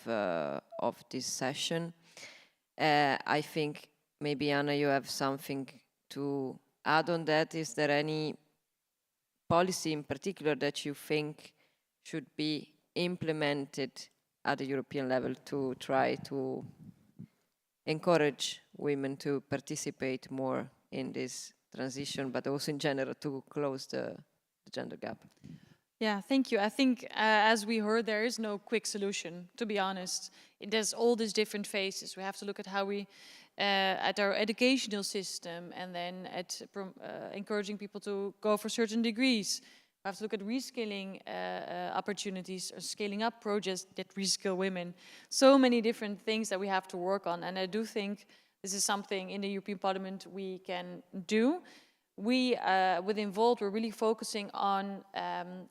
this session. I think maybe, Anna, you have something to add on that. Is there any policy in particular that you think should be implemented at the European level to try to encourage women to participate more in this transition, but also in general to close the gender gap? Yeah, thank you. I think, as we heard, there is no quick solution, to be honest. There's all these different phases. We have to look at how we, at our educational system, and then at encouraging people to go for certain degrees. We have to look at reskilling opportunities, or scaling up projects that reskill women. So many different things that we have to work on. And I do think this is something in the European Parliament we can do. We, with Involved, we're really focusing on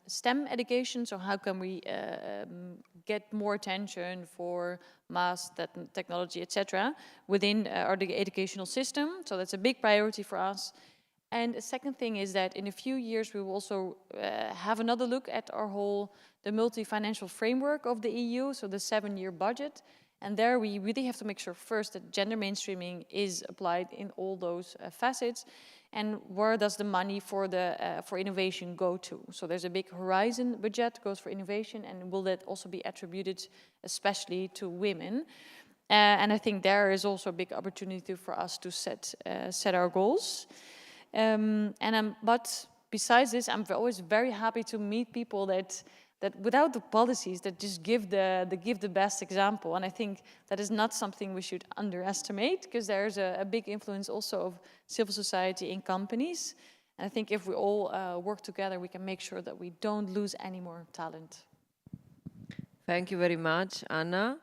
STEM education. So how can we get more attention for math, technology, etc. within our educational system? So that's a big priority for us. And the second thing is that in a few years we will also have another look at the multi-financial framework of the EU, so the 7-year budget. And there we really have to make sure first that gender mainstreaming is applied in all those facets. and where does the money for innovation go to? So there's a big Horizon budget goes for innovation, and will that also be attributed especially to women? And I think there is also a big opportunity for us to set our goals. But besides this, I'm always very happy to meet people that without the policies, that just give the best example. And I think that is not something we should underestimate, because there's a big influence also of civil society in companies. And I think if we all work together, we can make sure that we don't lose any more talent. Thank you very much, Anna.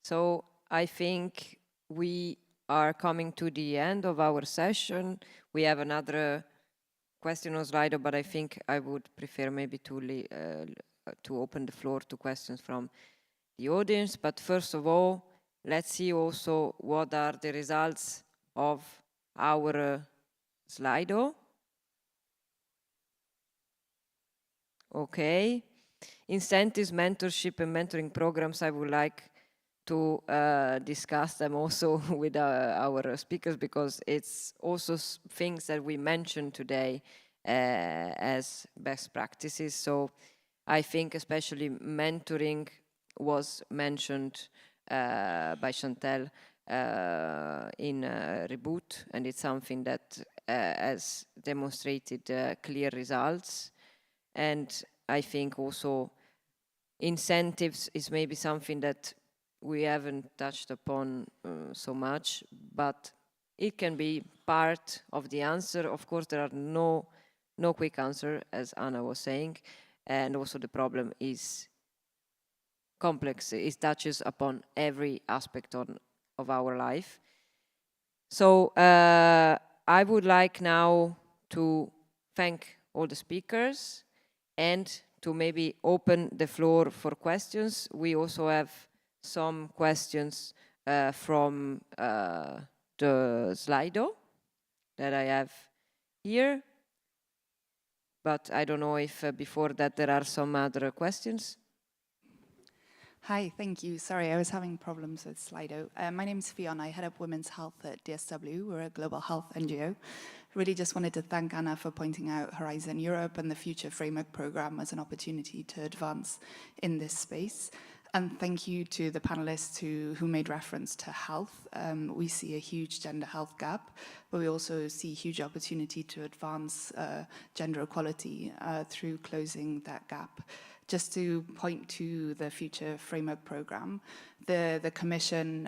So I think we are coming to the end of our session. We have another question on Slido, but I think I would prefer maybe to open the floor to questions from the audience. But first of all, let's see also what are the results of our Slido. Okay. Incentives, mentorship, and mentoring programs, I would like to discuss them also with our speakers, because it's also things that we mentioned today as best practices. So I think especially mentoring was mentioned by Chantal in Reboot, and it's something that has demonstrated clear results. And I think also incentives is maybe something that we haven't touched upon so much, but it can be part of the answer. Of course, there are no quick answer, as Anna was saying, and also the problem is complex. It touches upon every aspect of our life. So I would like now to thank all the speakers and to maybe open the floor for questions. We also have some questions from the Slido that I have here. But I don't know if before that there are some other questions. Hi, thank you. Sorry, I was having problems with Slido. My name is Fiona. I head up women's health at DSW. We're a global health NGO. Really just wanted to thank Anna for pointing out Horizon Europe and the Future Framework Programme as an opportunity to advance in this space. And thank you to the panelists who made reference to health. We see a huge gender health gap, but we also see huge opportunity to advance gender equality through closing that gap. Just to point to the Future Framework Programme, the Commission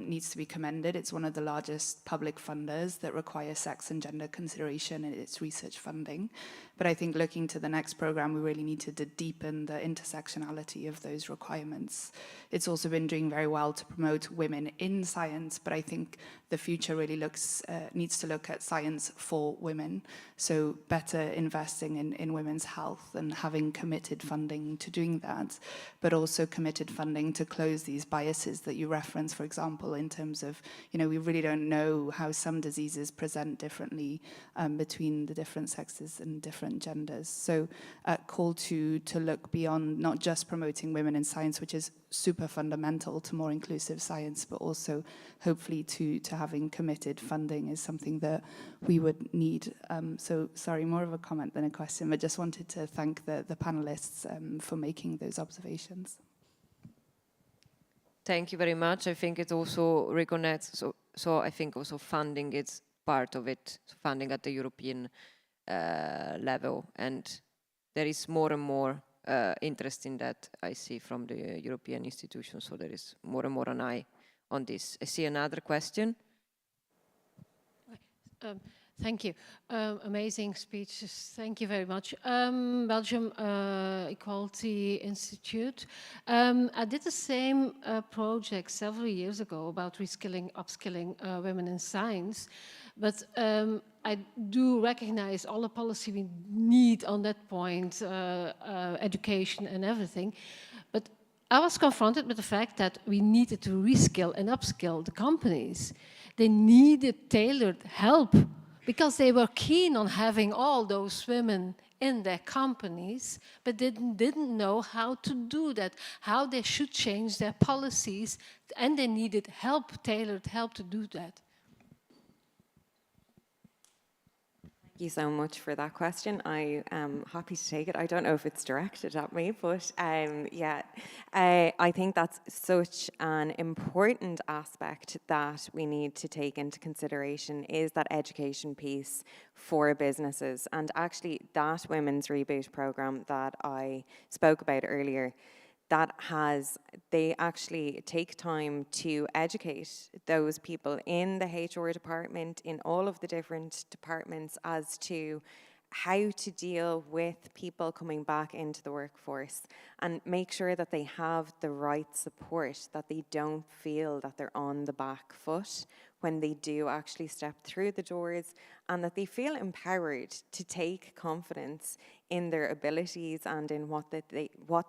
needs to be commended. It's one of the largest public funders that requires sex and gender consideration in its research funding. But I think looking to the next programme, we really need to deepen the intersectionality of those requirements. It's also been doing very well to promote women in science, but I think the future really needs to look at science for women. So better investing in women's health and having committed funding to doing that, but also committed funding to close these biases that you reference, for example, in terms of, we really don't know how some diseases present differently between the different sexes and different genders. So a call to look beyond not just promoting women in science, which is super fundamental to more inclusive science, but also hopefully to having committed funding is something that we would need. So sorry, more of a comment than a question, but just wanted to thank the panelists for making those observations. Thank you very much. I think it also reconnects. So I think also funding is part of it, funding at the European level. And there is more and more interest in that I see from the European institutions. So there is more and more an eye on this. I see another question. Thank you. Amazing speeches. Thank you very much. Belgium Equality Institute. I did the same project several years ago about reskilling, upskilling women in science. But I do recognize all the policy we need on that point, education and everything. But I was confronted with the fact that we needed to reskill and upskill the companies. They needed tailored help, because they were keen on having all those women in their companies, but they didn't know how to do that, how they should change their policies, and they needed help, tailored help to do that. Thank you so much for that question. I am happy to take it. I don't know if it's directed at me, but yeah, I think that's such an important aspect that we need to take into consideration is that education piece for businesses. And actually that Women's Reboot program that I spoke about earlier, they actually take time to educate those people in the HR department, in all of the different departments, as to how to deal with people coming back into the workforce and make sure that they have the right support, that they don't feel that they're on the back foot when they do actually step through the doors, and that they feel empowered to take confidence in their abilities and in what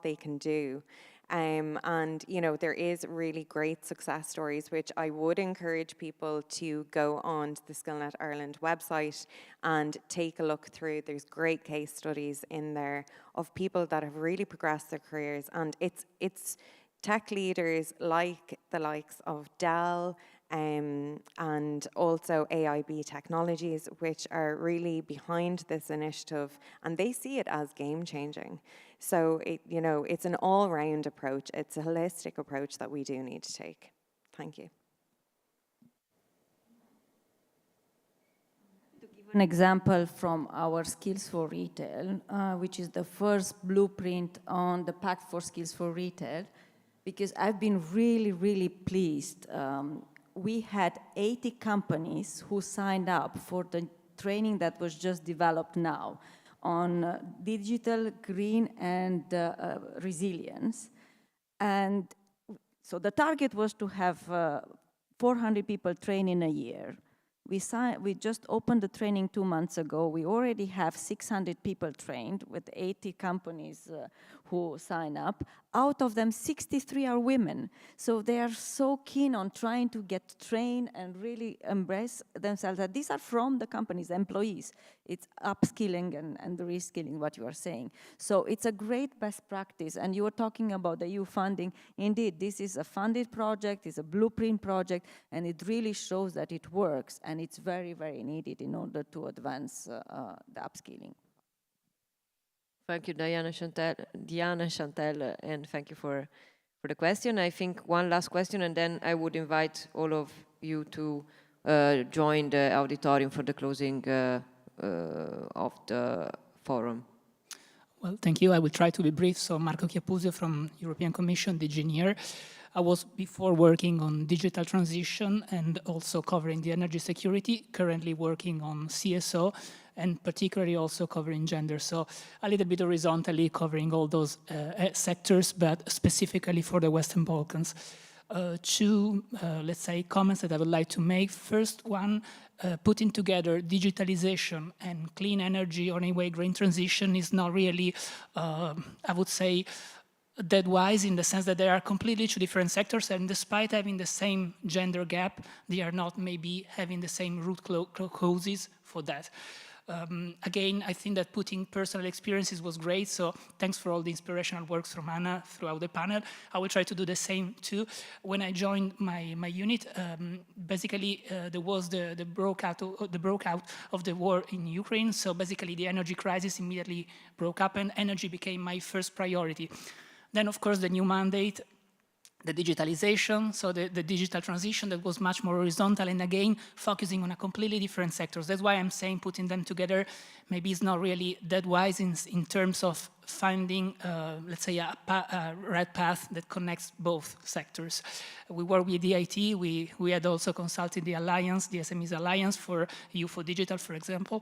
they can do. And, you know, there is really great success stories, which I would encourage people to go on to the SkillNet Ireland website and take a look through. There's great case studies in there of people that have really progressed their careers. And it's tech leaders like the likes of Dell, and also AIB Technologies, which are really behind this initiative, and they see it as game-changing. So, it's an all-round approach. It's a holistic approach that we do need to take. Thank you. To give an example from our Skills for Retail, which is the first blueprint on the Pact for Skills for Retail, because I've been really, really pleased. We had 80 companies who signed up for the training that was just developed now on digital, green, and resilience. And so the target was to have 400 people train in a year. We just opened the training 2 months ago. We already have 600 people trained with 80 companies who sign up. Out of them, 63 are women. So they are so keen on trying to get trained and really embrace themselves. That these are from the companies, employees. It's upskilling and reskilling, what you are saying. So it's a great best practice. And you were talking about the EU funding. Indeed, this is a funded project, it's a blueprint project, and it really shows that it works. And it's very, very needed in order to advance the upskilling. Thank you, Diana and Chantal, and thank you for the question. I think one last question, and then I would invite all of you to join the auditorium for the closing of the forum. Well, thank you. I will try to be brief. So Marco Chiapuzio from European Commission, DG NEAR. I was before working on digital transition and also covering the energy security, currently working on CSO, and particularly also covering gender. So a little bit horizontally covering all those sectors, but specifically for the Western Balkans. Two, let's say, comments that I would like to make. First one, putting together digitalization and clean energy, or anyway, green transition is not really, I would say, dead wise, in the sense that they are completely two different sectors, and despite having the same gender gap, they are not maybe having the same root causes for that. Again, I think that putting personal experiences was great, so thanks for all the inspirational works from Anna throughout the panel. I will try to do the same too. When I joined my unit, basically there was the breakout of the war in Ukraine, so basically the energy crisis immediately broke up and energy became my first priority. Then, of course, the new mandate, the digitalization, so the digital transition that was much more horizontal, and again, focusing on a completely different sectors. That's why I'm saying putting them together maybe is not really that wise in terms of finding, let's say, a right path that connects both sectors. We work with DIT, we had also consulted the Alliance, the SMEs Alliance for EU for Digital, for example.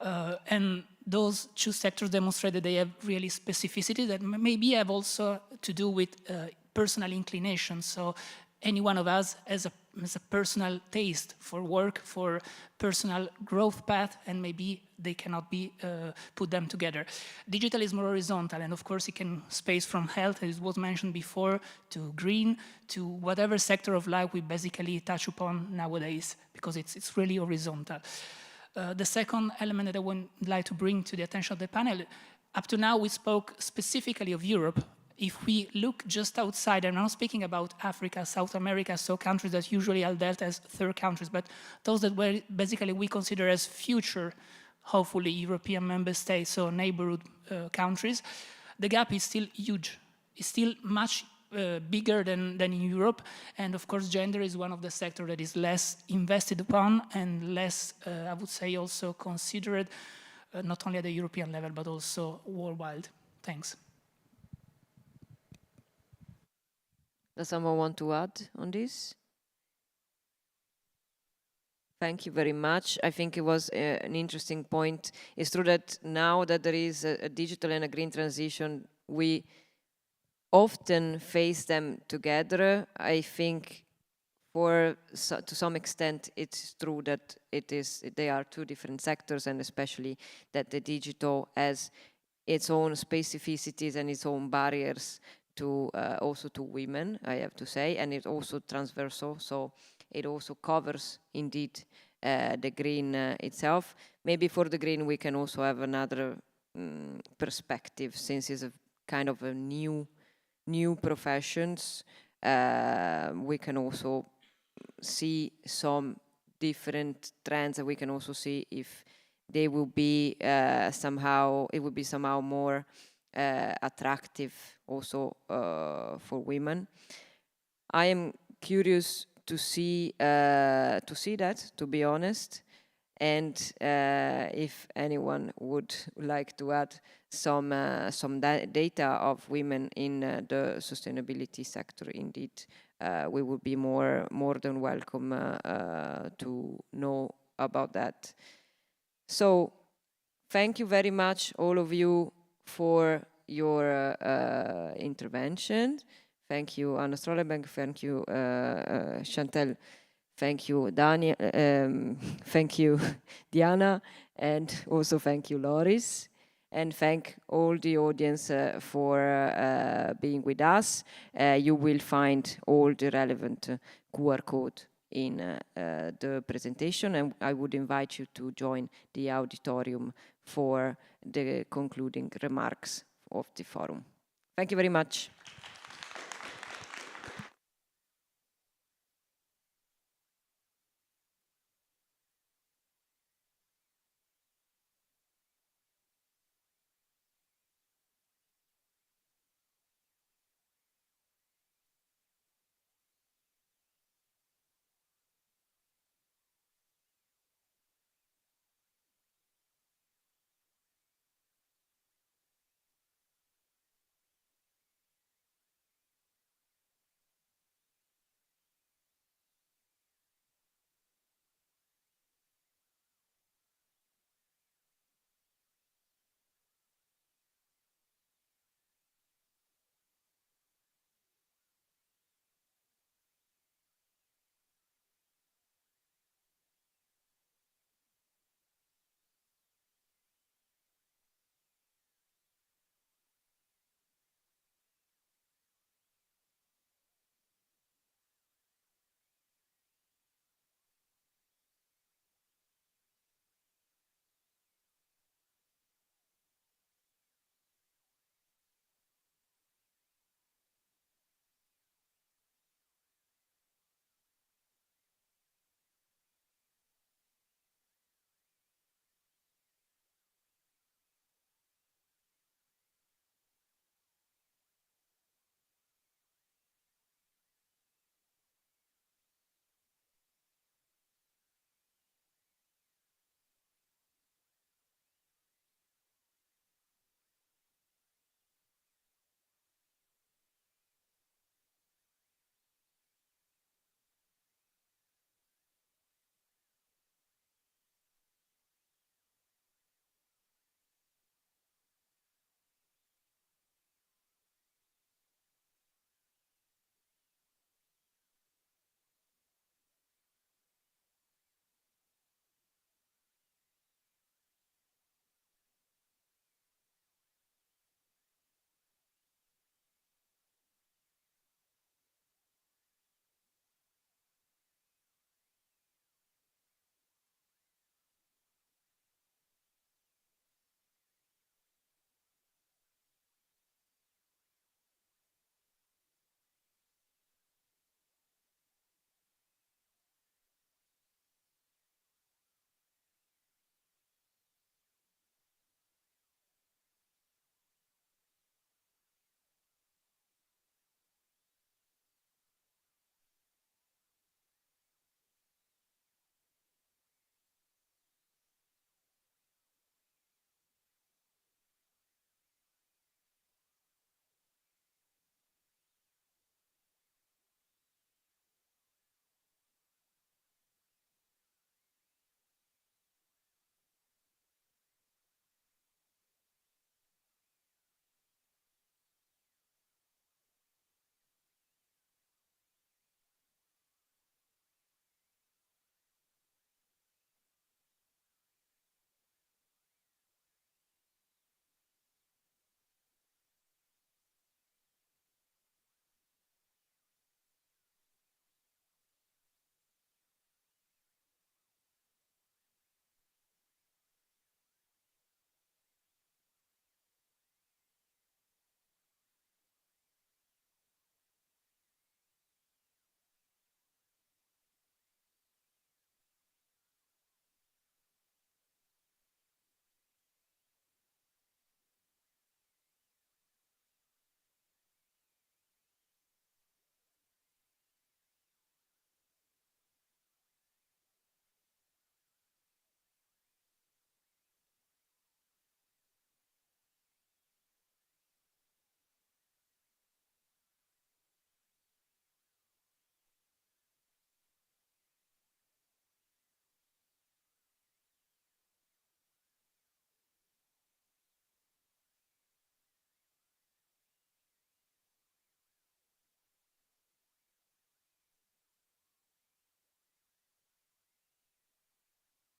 And those two sectors demonstrated they have really specificity that maybe have also to do with personal inclination. So any one of us has a personal taste for work, for personal growth path, and maybe they cannot be put them together. Digital is more horizontal, and of course it can space from health, as was mentioned before, to green, to whatever sector of life we basically touch upon nowadays, because it's really horizontal. The second element that I would like to bring to the attention of the panel, up to now we spoke specifically of Europe. If we look just outside, I'm not speaking about Africa, South America, so countries that usually are dealt as third countries, but those that basically we consider as future hopefully European member states or neighborhood countries, the gap is still huge. It's still much bigger than in Europe, and of course gender is one of the sectors that is less invested upon and less, I would say, also considered, not only at the European level but also worldwide. Thanks. Does someone want to add on this? Thank you very much. I think it was an interesting point. It's true that now that there is a digital and a green transition, we often face them together. I think to some extent it's true that they are two different sectors, and especially that the digital has its own specificities and its own barriers to also to women, I have to say, and it's also transversal, so it also covers indeed the green itself. Maybe for the green we can also have another perspective, since it's a kind of a new professions. We can also see some different trends, and we can also see if they will be somehow more attractive also for women. I am curious to see that, to be honest, and if anyone would like to add some data of women in the sustainability sector, indeed, we would be more than welcome to know about that. So, thank you very much, all of you, for your intervention. Thank you, Anna Strollenberg. Thank you, Chantal. Thank you, Daniel. Thank you, Diana. And also thank you, Loris. And thank all the audience for being with us. You will find all the relevant QR code in the presentation, and I would invite you to join the auditorium for the concluding remarks of the forum. Thank you very much.